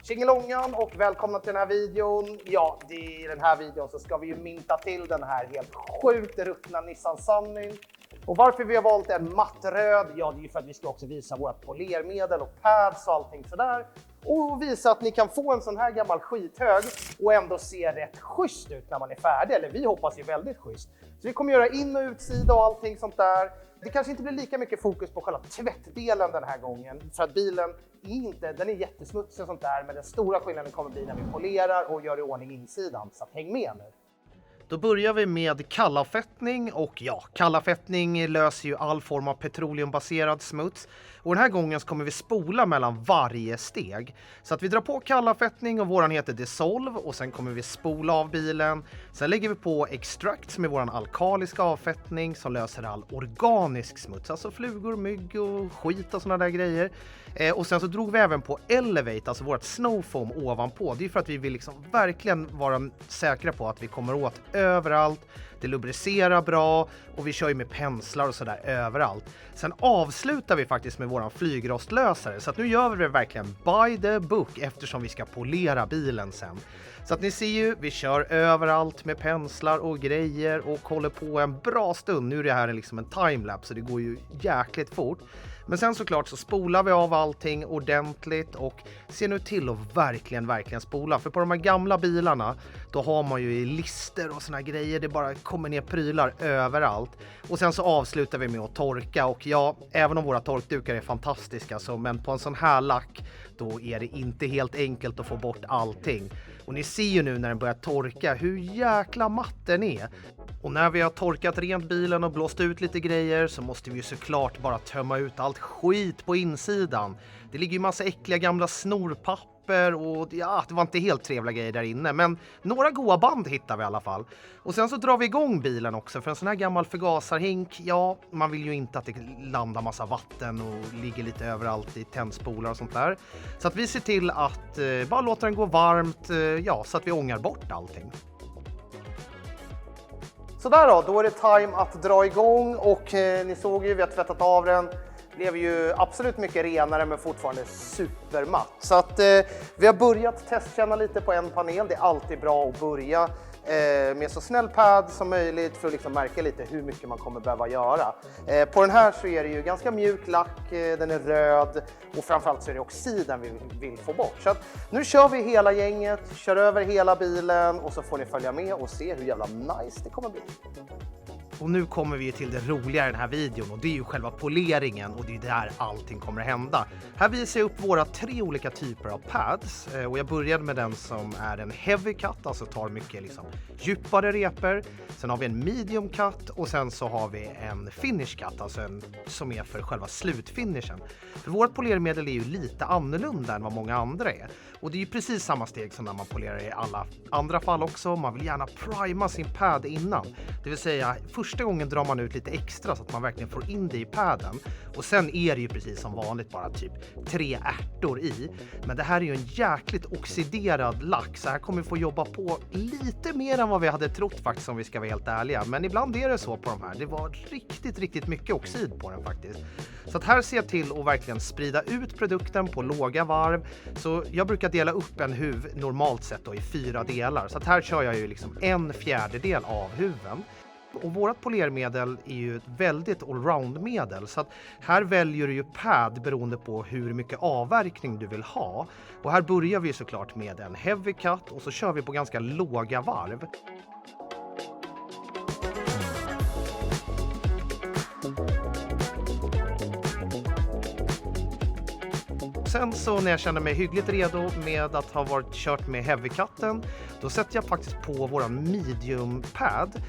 Tjingelångan och välkomna till den här videon. Ja, i den här videon så ska vi ju minta till den här helt sjukt ruttna Nissan Sunny. Och varför vi har valt en mattröd, ja det är ju för att vi ska också visa vårt polermedel och pads och allting sådär. Och visa att ni kan få en sån här gammal skithög och ändå se rätt schysst ut när man är färdig. Eller vi hoppas ju väldigt schysst. Så vi kommer göra in- och utsida och allting sånt där. Det kanske inte blir lika mycket fokus på själva tvättdelen den här gången. För att bilen den är jättesmutsig och sånt där. Men den stora skillnaden kommer bli när vi polerar och gör i ordning insidan. Så häng med nu. Då börjar vi med kallafettning och ja, kallafettning löser ju all form av petroleumbaserad smuts. Och den här gången så kommer vi spola mellan varje steg. Så att vi drar på kallafettning och våran heter Dissolve och sen kommer vi spola av bilen. Sen lägger vi på Extract som är våran alkaliska avfettning som löser all organisk smuts. Alltså flugor, mygg och skit och såna där grejer. Och sen så drog vi även på Elevate, alltså vårt snowfoam ovanpå. Det är för att vi vill liksom verkligen vara säkra på att vi kommer åt överallt. Det lubricerar bra och vi kör ju med penslar och sådär överallt. Sen avslutar vi faktiskt med våran flygrostlösare. Så att nu gör vi det verkligen by the book eftersom vi ska polera bilen sen. Så att ni ser ju, vi kör överallt med penslar och grejer och håller på en bra stund. Nu är det här liksom en timelapse så det går ju jäkligt fort. Men sen såklart så spolar vi av allting ordentligt och ser nu till att verkligen spola. För på de här gamla bilarna då har man ju lister och såna grejer. Det bara kommer ner prylar överallt. Och sen så avslutar vi med att torka. Och ja, även om våra torkdukar är fantastiska men på en sån här lack då är det inte helt enkelt att få bort allting. Och ni ser ju nu när den börjar torka hur jäkla matt den är. Och när vi har torkat rent bilen och blåst ut lite grejer så måste vi ju såklart bara tömma ut allt skit på insidan. Det ligger ju massa äckliga gamla snorpapper och ja, det var inte helt trevliga grejer där inne. Men några goda band hittar vi i alla fall. Och sen så drar vi igång bilen också för en sån här gammal förgasarhink. Ja, man vill ju inte att det landar massa vatten och ligger lite överallt i tändspolar och sånt där. Så att vi ser till att bara låta den gå varmt, ja, så att vi ångar bort allting. Sådär då är det time att dra igång och ni såg ju, vi har tvättat av den. Blev ju absolut mycket renare men fortfarande supermatt. Så att vi har börjat testkänna lite på en panel. Det är alltid bra att börja med så snäll pad som möjligt för att liksom märka lite hur mycket man kommer behöva göra. På den här så är det ju ganska mjuk lack, den är röd och framförallt så är det oxiden vi vill få bort. Så att nu kör vi hela gänget, kör över hela bilen och så får ni följa med och se hur jävla nice det kommer bli. Och nu kommer vi till det roliga i den här videon och det är ju själva poleringen och det är där allting kommer att hända. Här visar jag upp våra 3 olika typer av pads och jag började med den som är en heavy cut, alltså tar mycket liksom djupare repor. Sen har vi en medium cut och sen så har vi en finish cut, alltså en som är för själva slutfinishen. För vårt polermedel är ju lite annorlunda än vad många andra är. Och det är ju precis samma steg som när man polerar i alla andra fall också. Man vill gärna prima sin pad innan. Det vill säga första gången drar man ut lite extra så att man verkligen får in det i paden. Och sen är det ju precis som vanligt bara typ 3 ärtor i. Men det här är ju en jäkligt oxiderad lack så här kommer vi få jobba på lite mer än vad vi hade trott faktiskt om vi ska vara helt ärliga. Men ibland är det så på de här. Det var riktigt mycket oxid på den faktiskt. Så att här ser jag till att verkligen sprida ut produkten på låga varv. Så jag brukar dela upp en huv normalt sett då i 4 delar. Så att här kör jag ju liksom 1/4 av huven. Och vårt polermedel är ju ett väldigt allround-medel så att här väljer du ju pad beroende på hur mycket avverkning du vill ha. Och här börjar vi såklart med en heavy cut och så kör vi på ganska låga varv. Sen så när jag känner mig hyggligt redo med att ha kört med heavy-cutten, då sätter jag faktiskt på våran medium pad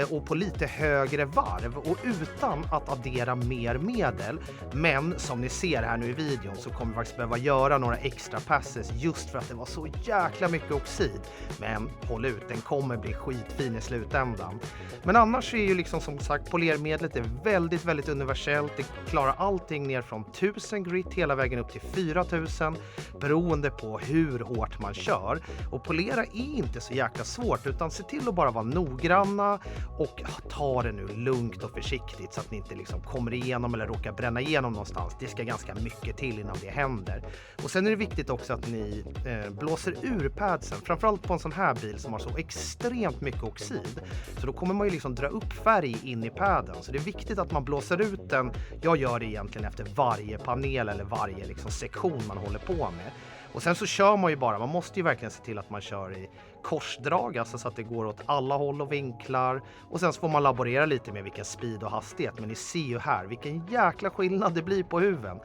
och på lite högre varv och utan att addera mer medel. Men som ni ser här nu i videon så kommer vi faktiskt behöva göra några extra passes just för att det var så jäkla mycket oxid. Men håll ut, den kommer bli skitfin i slutändan. Men annars är ju liksom som sagt polermedlet är väldigt universellt. Det klarar allting ner från 1000 grit hela vägen upp till 4 4 000 beroende på hur hårt man kör. Och polera är inte så jäkla svårt, utan se till att bara vara noggranna och ta det nu lugnt och försiktigt så att ni inte liksom kommer igenom eller råkar bränna igenom någonstans. Det ska ganska mycket till innan det händer. Och sen är det viktigt också att ni blåser ur padsen, framförallt på en sån här bil som har så extremt mycket oxid. Så då kommer man ju liksom dra upp färg in i padden. Så det är viktigt att man blåser ut den. Jag gör det egentligen efter varje panel eller varje liksom sektion man håller på med. Och sen så kör man ju bara, man måste ju verkligen se till att man kör i korsdrag, alltså så att det går åt alla håll och vinklar. Och sen så får man laborera lite med vilken speed och hastighet, men ni ser ju här vilken jäkla skillnad det blir på huven.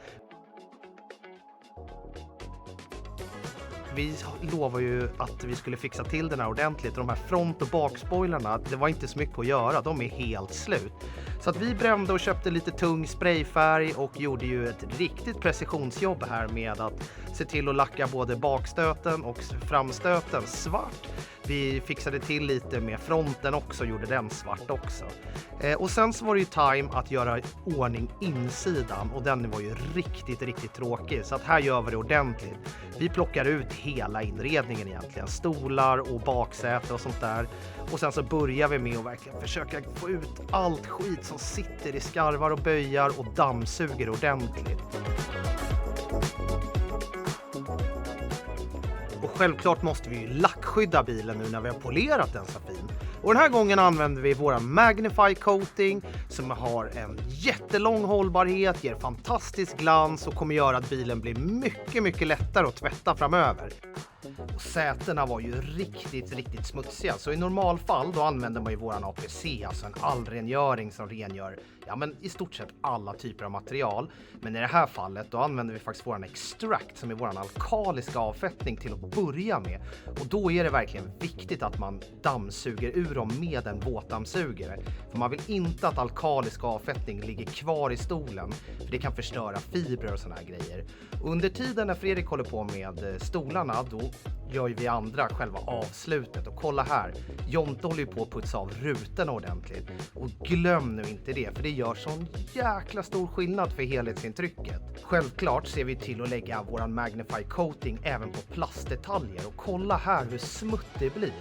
Vi lovar ju att vi skulle fixa till den här ordentligt, och de här front- och bakspoilarna, det var inte så mycket att göra, de är helt slut. Så att vi brände och köpte lite tung sprayfärg och gjorde ju ett riktigt precisionsjobb här med att se till att lacka både bakstöten och framstöten svart. Vi fixade till lite med fronten också, gjorde den svart också. Och sen så var det ju time att göra ordning insidan, och den var ju riktigt tråkig. Så att här gör vi det ordentligt. Vi plockar ut hela inredningen egentligen, stolar och baksäte och sånt där. Och sen så börjar vi med att verkligen försöka få ut allt skit som sitter i skarvar och böjar och dammsuger ordentligt. Och självklart måste vi ju lackskydda bilen nu när vi har polerat den så fin. Och den här gången använder vi våra Magnify Coating som har en jättelång hållbarhet, ger fantastisk glans och kommer göra att bilen blir mycket lättare att tvätta framöver. Och sätena var ju riktigt smutsiga, så i normalfall då använder man ju våran APC, alltså en allrengöring som rengör i stort sett alla typer av material. Men i det här fallet då använder vi faktiskt våran Extract som är våran alkaliska avfettning till att börja med. Och då är det verkligen viktigt att man dammsuger ur dem med en våtdammsugare. För man vill inte att alkalisk avfettning ligger kvar i stolen, för det kan förstöra fibrer och såna här grejer. Och under tiden när Fredrik håller på med stolarna, då gör ju vi andra själva avslutet. Och kolla här, Jonte håller ju på att putsa av rutorna ordentligt. Och glöm nu inte det, för det gör sån jäkla stor skillnad för helhetsintrycket. Självklart ser vi till att lägga våran Magnify Coating även på plastdetaljer. Och kolla här hur smutt det blir.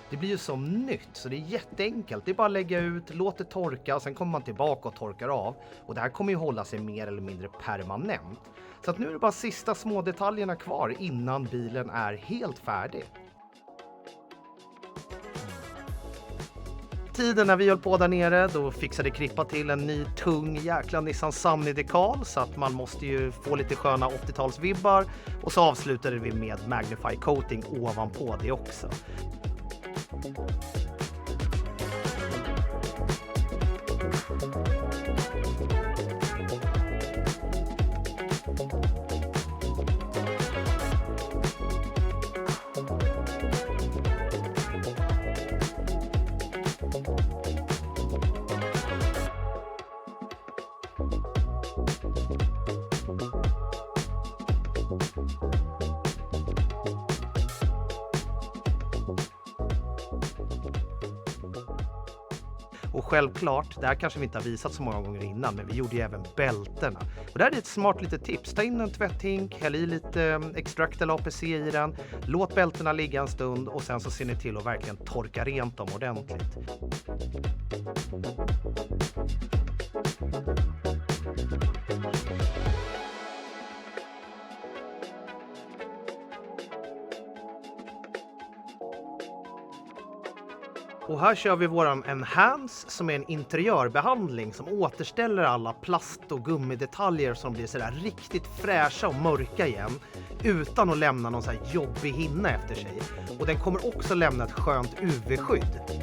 Det blir ju som nytt, så det är jätteenkelt. Det är bara att lägga ut, låt det torka och sen kommer man tillbaka och torkar av. Och det här kommer ju hålla sig mer eller mindre permanent. Så att nu är det bara sista små detaljerna kvar innan bilen är helt färdig. Tiden när vi höll på där nere, då fixade Krippa till en ny tung jäkla Nissan Sunny-dekal, så att man måste ju få lite sköna 80-talsvibbar. Och så avslutade vi med Magnify Coating ovanpå det också. Och självklart, det här kanske vi inte har visat så många gånger innan, men vi gjorde ju även bältena. Och det här är ett smart litet tips. Ta in en tvätthink, häll i lite Extract eller APC i den, låt bältena ligga en stund och sen så ser ni till att verkligen torka rent dem ordentligt. Och här kör vi våran Enhance som är en interiörbehandling som återställer alla plast- och gummidetaljer som blir sådär riktigt fräscha och mörka igen utan att lämna någon så här jobbig hinna efter sig. Och den kommer också lämna ett skönt UV-skydd.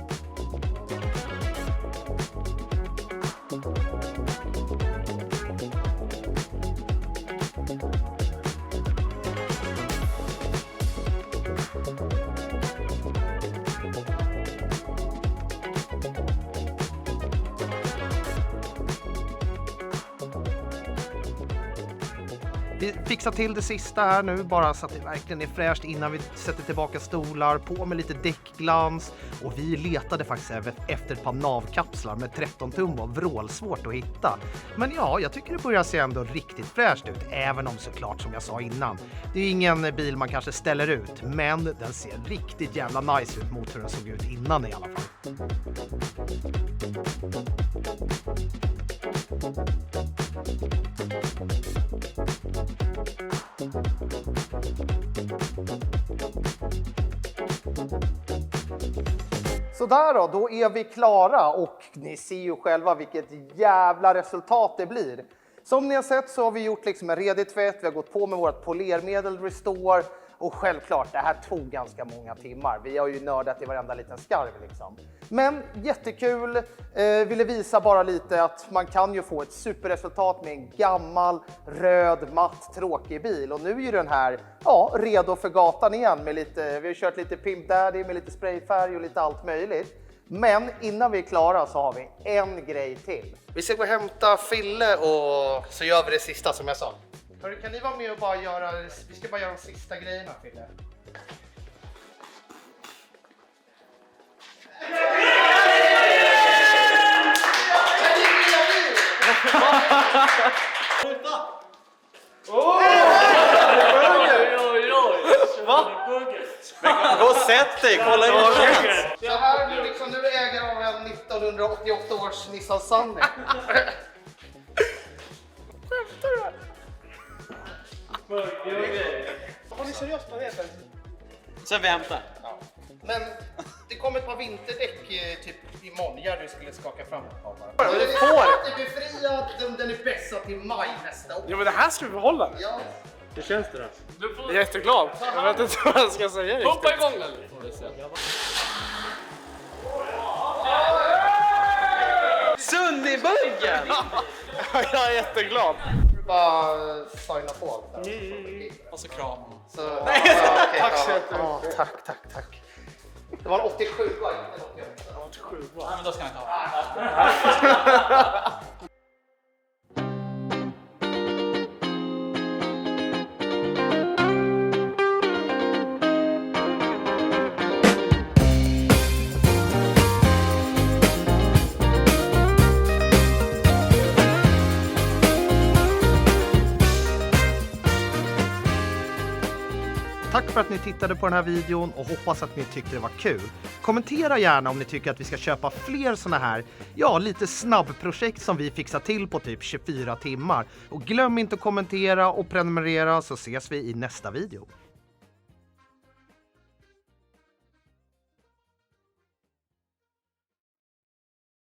Vi fixar till det sista här nu, bara så att det verkligen är fräscht innan vi sätter tillbaka stolar, på med lite däckglans. Och vi letade faktiskt efter ett par navkapslar med 13 tum och vrålsvårt att hitta. Men ja, jag tycker det börjar se ändå riktigt fräscht ut, även om såklart som jag sa innan. Det är ingen bil man kanske ställer ut, men den ser riktigt jävla nice ut mot hur den såg ut innan i alla fall. Så där då är vi klara och ni ser ju själva vilket jävla resultat det blir. Som ni har sett så har vi gjort liksom en redig tvätt, vi har gått på med vårt polermedel Restore och självklart det här tog ganska många timmar. Vi har ju nördat i varenda liten skarv liksom. Men jättekul, ville visa bara lite att man kan ju få ett superresultat med en gammal, röd, matt, tråkig bil. Och nu är ju den här redo för gatan igen med lite, vi har kört lite Pimp Daddy med lite sprayfärg och lite allt möjligt. Men innan vi är klara så har vi en grej till. Vi ska gå och hämta Fille och så gör vi det sista som jag sa. Hörru, kan ni vara med och bara göra, vi ska bara göra de sista grejerna Fille. Gå och sätt dig, kolla in Så här nu liksom, nu är ägare av en 1988 års Nissan Sunny. Har ni seriöst planeten? Sen vi hämtar. Ja. Men det kommer ett par vinterdäck typ imorgon. Jerry skulle skaka fram ett par bara. Du får! Den är befriad, den är bästa till maj nästa år. Ja, men det här ska vi behålla. Ja. Hur känns det då? Jag är jätteglad. Jag vet inte vad jag ska säga riktigt. Hoppa igång den! Sunnibuggen! Jag är jätteglad. Bara signa på allt där. Och så kram. Så, okay, Tack så jättemycket. Tack. Det var en 87, inte en 88. 87, Nej, men då ska jag inte ha. Tack för att ni tittade på den här videon och hoppas att ni tyckte det var kul. Kommentera gärna om ni tycker att vi ska köpa fler såna här, lite snabbprojekt som vi fixar till på typ 24 timmar. Och glöm inte att kommentera och prenumerera så ses vi i nästa video.